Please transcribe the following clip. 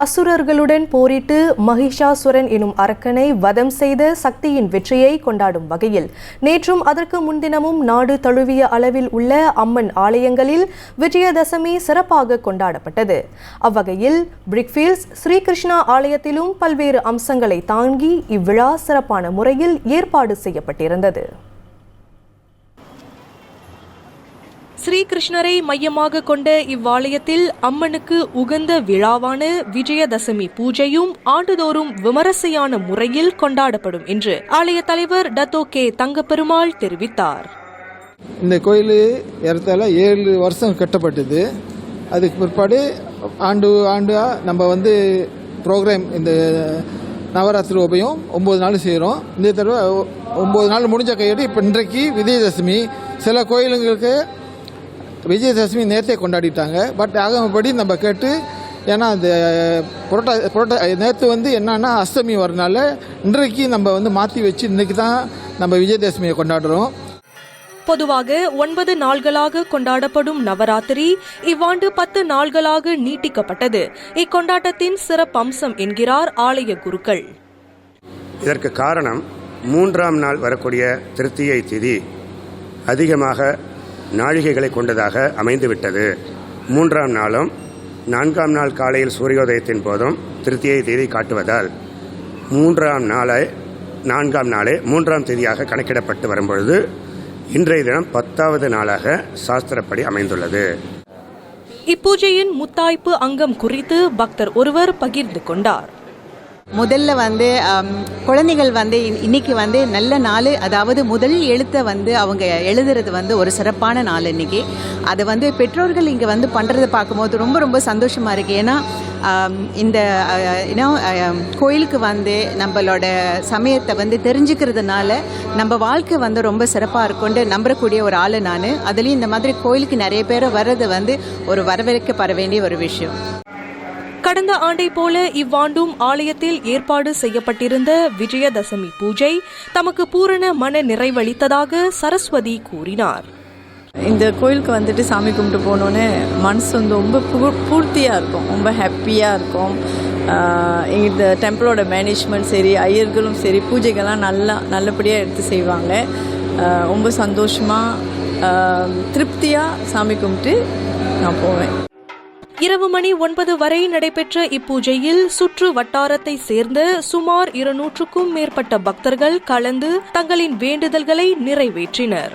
அசுரர்களுடன் போரிட்டு மகிஷாசுரன் எனும் அரக்கனை வதம் செய்த சக்தியின் வெற்றியை கொண்டாடும் வகையில் நேற்றும் அதற்கு முன்தினமும் நாடு தழுவிய அளவில் உள்ள அம்மன் ஆலயங்களில் விஜயதசமி சிறப்பாக கொண்டாடப்பட்டது. அவ்வகையில் பிரிக்ஃபீல்ட்ஸ் ஸ்ரீகிருஷ்ணா ஆலயத்திலும் பல்வேறு அம்சங்களை தாங்கி இவ்விழா சிறப்பான முறையில் ஏற்பாடு செய்யப்பட்டிருந்தது. ஸ்ரீகிருஷ்ணரை மையமாக கொண்ட இவ்வாலயத்தில் அம்மனுக்கு உகந்த விழாவான விஜயதசமி பூஜையும் ஆண்டுதோறும் விமரிசையான முறையில் கொண்டாடப்படும் என்று ஆலய தலைவர் டத்தோ கே தங்கப்பெருமாள் தெரிவித்தார். இந்த கோயில் ஏறத்தாழ 7 வருஷம் கட்டப்பட்டது. அதுக்கு பிற்பாடு ஆண்டு நம்ம ப்ரோக்ராம் இந்த நவராத்திரி உபயம் 9 நாள் செய்கிறோம். இந்த தடவை 9 நாள் முடிஞ்ச கையோடு இப்போ இன்றைக்கு விஜயதசமி. சில கோயிலுங்களுக்கு விஜயதசமி நேரத்தை கொண்டாடிட்டாங்க. பட் ஆகமப்படி நம்ம கேட்டு, ஏன்னா அந்த நேற்று என்னன்னா அஷ்டமி வரனால இன்றைக்கு நம்ம மாற்றி வச்சு இன்றைக்கி தான் நம்ம விஜயதசமியை கொண்டாடுறோம். பொதுவாக 9 நாள்களாக கொண்டாடப்படும் நவராத்திரி இவ்வாண்டு 10 நாள்களாக நீட்டிக்கப்பட்டது இக்கொண்டாட்டத்தின் சிறப்பம்சம் என்கிறார் ஆலய குருக்கள். இதற்கு காரணம் 3ஆம் நாள் வரக்கூடிய திருத்தியை திதி அதிகமாக நாழிகைகளை கொண்டதாக அமைந்துவிட்டது. 3ஆம் நாளும் 4ஆம் நாள் காலையில் சூரியோதயத்தின் போதும் திருத்தியை தேதி காட்டுவதால் 4ஆம் நாளே 3ஆம் தேதியாக கணக்கிடப்பட்டு வரும்பொழுது இன்றைய தினம் 10வது நாளாக சாஸ்திரப்படி அமைந்துள்ளது. இப்பூஜையின் முத்தாய்ப்பு அங்கம் குறித்து பக்தர் ஒருவர் பகிர்ந்து கொண்டார். முதல்ல குழந்தைகள் இன்னைக்கு நல்ல நாள், அதாவது முதல் எழுத்தை அவங்க எழுதுறது ஒரு சிறப்பான நாள். இன்னைக்கு அதை பெற்றோர்கள் இங்கே பண்ணுறதை பார்க்கும்போது ரொம்ப ரொம்ப சந்தோஷமாக இருக்குது. ஏன்னா இந்த கோயிலுக்கு நம்மளோட சமயத்தை தெரிஞ்சுக்கிறதுனால நம்ம வாழ்க்கை ரொம்ப சிறப்பாக இருக்கும்னு நம்பக்கூடிய ஒரு ஆள் நான். அதுலேயும் இந்த மாதிரி கோயிலுக்கு நிறைய பேர் வர்றது ஒரு வரவேற்கப்பட வேண்டிய ஒரு விஷயம். கடந்த ஆண்டை போல இவ்வாண்டும் ஆலயத்தில் ஏற்பாடு செய்யப்பட்டிருந்த விஜயதசமி பூஜை தமக்கு பூரண மன நிறைவளித்ததாக சரஸ்வதி கூறினார். இந்த கோயிலுக்கு சாமி கும்பிட்டு போனோன்னு மனசு ரொம்ப பூர்த்தியாக இருக்கும், ரொம்ப ஹாப்பியாக இருக்கும். இந்த டெம்பிளோட மேனேஜ்மெண்ட் சரி, ஐயர்களும் சரி, பூஜைகள்லாம் நல்லபடியாக எடுத்து செய்வாங்க. ரொம்ப சந்தோஷமாக திருப்தியாக சாமி கும்பிட்டு நான் போவேன். இரவு மணி 9 வரை நடைபெற்ற இப்பூஜையில் சுற்று வட்டாரத்தை சேர்ந்த சுமார் 200க்கும் மேற்பட்ட பக்தர்கள் கலந்து தங்களின் வேண்டுதல்களை நிறைவேற்றினர்.